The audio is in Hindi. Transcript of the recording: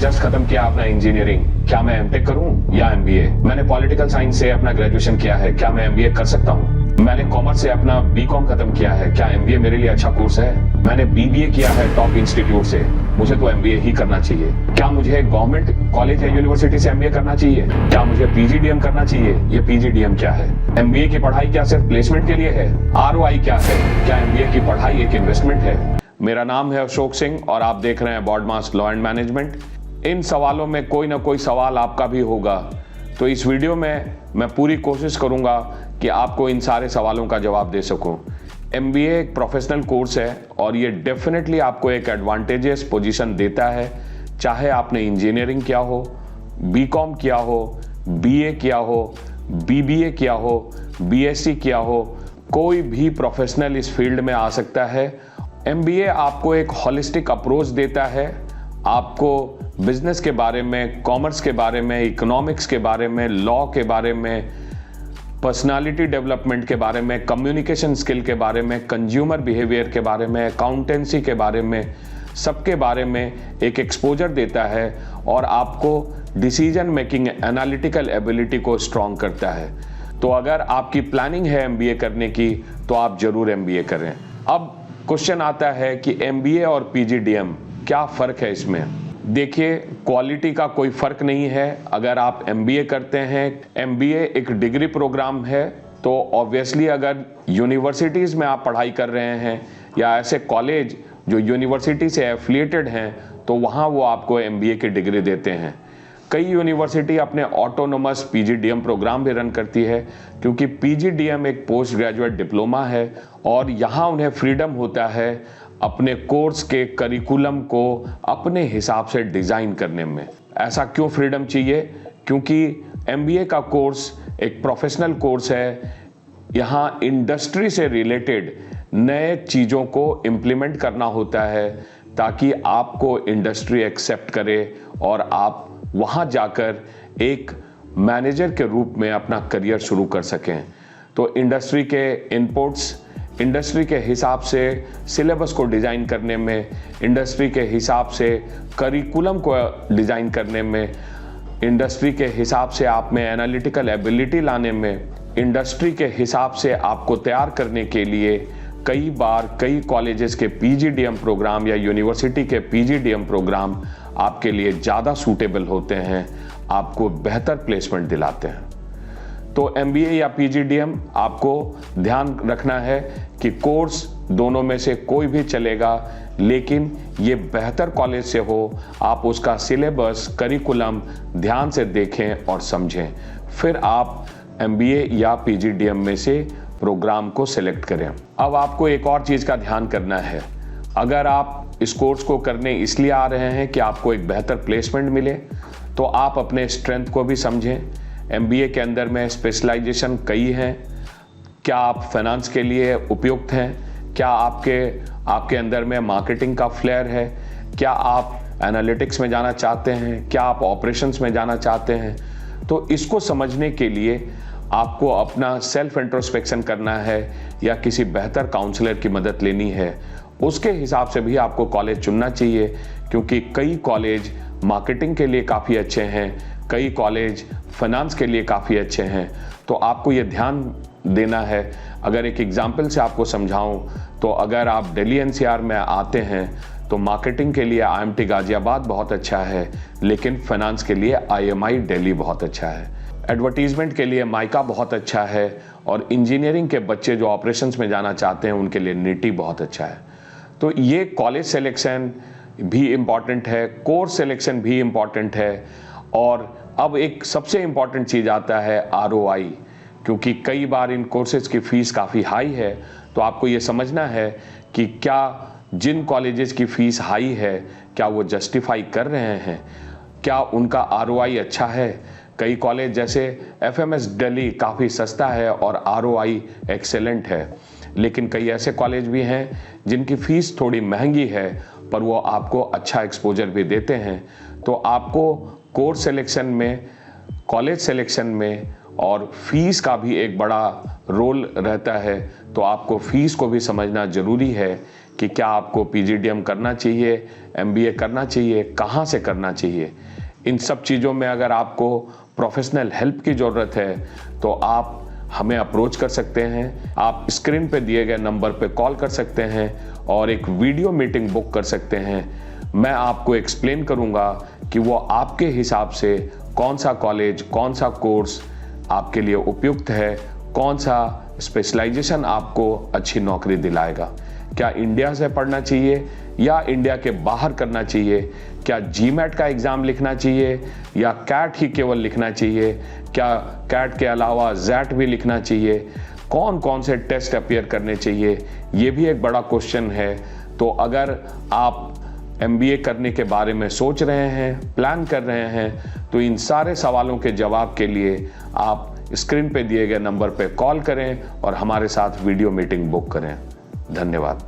जस्ट खत्म किया अपना इंजीनियरिंग, क्या मैं एमटेक करूं या एमबीए? मैंने पॉलिटिकल साइंस से अपना ग्रेजुएशन किया है, क्या मैं एमबीए कर सकता हूं? मैंने कॉमर्स से अपना बीकॉम खत्म किया है, क्या एमबीए मेरे लिए अच्छा कोर्स है? मैंने बीबीए किया है टॉप इंस्टीट्यूट से, मुझे तो एमबीए ही करना चाहिए। क्या मुझे गवर्नमेंट कॉलेज या यूनिवर्सिटी से एमबीए करना चाहिए? क्या मुझे पीजीडीएम करना चाहिए? ये पीजीडीएम क्या है? एमबीए की पढ़ाई क्या सिर्फ प्लेसमेंट के लिए है? आरओआई क्या है? क्या एमबीए की पढ़ाई एक इन्वेस्टमेंट है? मेरा नाम है अशोक सिंह और आप देख रहे हैं बॉडमास लॉ एंड मैनेजमेंट। इन सवालों में कोई ना कोई सवाल आपका भी होगा, तो इस वीडियो में मैं पूरी कोशिश करूंगा कि आपको इन सारे सवालों का जवाब दे सकूं। एमबीए एक प्रोफेशनल कोर्स है और ये डेफिनेटली आपको एक एडवांटेजियस पोजीशन देता है, चाहे आपने इंजीनियरिंग किया हो, बीकॉम किया हो, बीए किया हो, बीबीए किया हो, बीएससी किया हो, कोई भी प्रोफेशनल इस फील्ड में आ सकता है। एमबीए आपको एक होलिस्टिक अप्रोच देता है, आपको बिजनेस के बारे में, कॉमर्स के बारे में, इकोनॉमिक्स के बारे में, लॉ के बारे में, पर्सनालिटी डेवलपमेंट के बारे में, कम्युनिकेशन स्किल के बारे में, कंज्यूमर बिहेवियर के बारे में, अकाउंटेंसी के बारे में, सबके बारे में एक एक्सपोजर देता है और आपको डिसीजन मेकिंग, एनालिटिकल एबिलिटी को स्ट्रॉन्ग करता है। तो अगर आपकी प्लानिंग है एमबीए करने की तो आप जरूर एमबीए करें। अब क्वेश्चन आता है कि एमबीए और पीजीडीएम क्या फ़र्क है इसमें? देखिए, क्वालिटी का कोई फ़र्क नहीं है। अगर आप एमबीए करते हैं, एमबीए एक डिग्री प्रोग्राम है, तो ऑब्वियसली अगर यूनिवर्सिटीज़ में आप पढ़ाई कर रहे हैं या ऐसे कॉलेज जो यूनिवर्सिटी से एफिलिएटेड हैं, तो वहाँ वो आपको एमबीए की डिग्री देते हैं। कई यूनिवर्सिटी अपने ऑटोनोमस पीजीडीएम प्रोग्राम भी रन करती है, क्योंकि पीजीडीएम एक पोस्ट ग्रेजुएट डिप्लोमा है और यहाँ उन्हें फ्रीडम होता है अपने कोर्स के करिकुलम को अपने हिसाब से डिज़ाइन करने में। ऐसा क्यों फ्रीडम चाहिए? क्योंकि एमबीए का कोर्स एक प्रोफेशनल कोर्स है। यहाँ इंडस्ट्री से रिलेटेड नए चीज़ों को इम्प्लीमेंट करना होता है ताकि आपको इंडस्ट्री एक्सेप्ट करे और आप वहाँ जाकर एक मैनेजर के रूप में अपना करियर शुरू कर सकें। तो इंडस्ट्री के इनपुट्स, इंडस्ट्री के हिसाब से सिलेबस को डिज़ाइन करने में, इंडस्ट्री के हिसाब से करिकुलम को डिज़ाइन करने में, इंडस्ट्री के हिसाब से आप में एनालिटिकल एबिलिटी लाने में, इंडस्ट्री के हिसाब से आपको तैयार करने के लिए कई बार कई कॉलेजेस के पीजीडीएम प्रोग्राम या यूनिवर्सिटी के पीजीडीएम प्रोग्राम आपके लिए ज़्यादा सूटेबल होते हैं, आपको बेहतर प्लेसमेंट दिलाते हैं। तो एमबीए या पीजीडीएम आपको ध्यान रखना है कि कोर्स दोनों में से कोई भी चलेगा, लेकिन ये बेहतर कॉलेज से हो। आप उसका सिलेबस, करिकुलम ध्यान से देखें और समझें, फिर आप एमबीए या पीजीडीएम में से प्रोग्राम को सिलेक्ट करें। अब आपको एक और चीज़ का ध्यान करना है। अगर आप इस कोर्स को करने इसलिए आ रहे हैं कि आपको एक बेहतर प्लेसमेंट मिले, तो आप अपने स्ट्रेंथ को भी समझें। एमबीए के अंदर में स्पेशलाइजेशन कई हैं। क्या आप फाइनेंस के लिए उपयुक्त हैं? क्या आपके अंदर में मार्केटिंग का फ्लेयर है? क्या आप एनालिटिक्स में जाना चाहते हैं? क्या आप ऑपरेशंस में जाना चाहते हैं? तो इसको समझने के लिए आपको अपना सेल्फ इंट्रोस्पेक्शन करना है या किसी बेहतर काउंसलर की मदद लेनी है। उसके हिसाब से भी आपको कॉलेज चुनना चाहिए, क्योंकि कई कॉलेज मार्केटिंग के लिए काफ़ी अच्छे हैं, कई कॉलेज फाइनेंस के लिए काफ़ी अच्छे हैं। तो आपको ये ध्यान देना है। अगर एक एग्जाम्पल से आपको समझाऊं, तो अगर आप दिल्ली एनसीआर में आते हैं तो मार्केटिंग के लिए आईएमटी गाजियाबाद बहुत अच्छा है, लेकिन फाइनेंस के लिए आईएमआई दिल्ली बहुत अच्छा है। एडवर्टीजमेंट के लिए माइका बहुत अच्छा है और इंजीनियरिंग के बच्चे जो ऑपरेशंस में जाना चाहते हैं उनके लिए निटी बहुत अच्छा है। तो ये कॉलेज सिलेक्शन भी इम्पॉर्टेंट है, कोर्स सिलेक्शन भी इम्पॉर्टेंट है, और अब एक सबसे इम्पॉर्टेंट चीज़ आता है आरओआई, क्योंकि कई बार इन कोर्सेज की फ़ीस काफ़ी हाई है। तो आपको ये समझना है कि क्या जिन कॉलेजेस की फ़ीस हाई है, क्या वो जस्टिफाई कर रहे हैं, क्या उनका आरओआई अच्छा है। कई कॉलेज जैसे एफएमएस दिल्ली काफ़ी सस्ता है और आरओआई एक्सेलेंट है, लेकिन कई ऐसे कॉलेज भी हैं जिनकी फ़ीस थोड़ी महंगी है पर वो आपको अच्छा एक्सपोजर भी देते हैं। तो आपको कोर्स सिलेक्शन में, कॉलेज सिलेक्शन में और फीस का भी एक बड़ा रोल रहता है। तो आपको फीस को भी समझना ज़रूरी है कि क्या आपको पीजीडीएम करना चाहिए, एमबीए करना चाहिए, कहाँ से करना चाहिए। इन सब चीज़ों में अगर आपको प्रोफेशनल हेल्प की ज़रूरत है तो आप हमें अप्रोच कर सकते हैं। आप स्क्रीन पे दिए गए नंबर पे कॉल कर सकते हैं और एक वीडियो मीटिंग बुक कर सकते हैं। मैं आपको एक्सप्लेन करूंगा कि वो आपके हिसाब से कौन सा कॉलेज, कौन सा कोर्स आपके लिए उपयुक्त है, कौन सा स्पेशलाइजेशन आपको अच्छी नौकरी दिलाएगा। क्या इंडिया से पढ़ना चाहिए या इंडिया के बाहर करना चाहिए, क्या जीमैट का एग्ज़ाम लिखना चाहिए या कैट ही केवल लिखना चाहिए, क्या कैट के अलावा जैट भी लिखना चाहिए, कौन कौन से टेस्ट अपीयर करने चाहिए, ये भी एक बड़ा क्वेश्चन है। तो अगर आप एमबीए करने के बारे में सोच रहे हैं, प्लान कर रहे हैं, तो इन सारे सवालों के जवाब के लिए आप स्क्रीन पे दिए गए नंबर पे कॉल करें और हमारे साथ वीडियो मीटिंग बुक करें। धन्यवाद।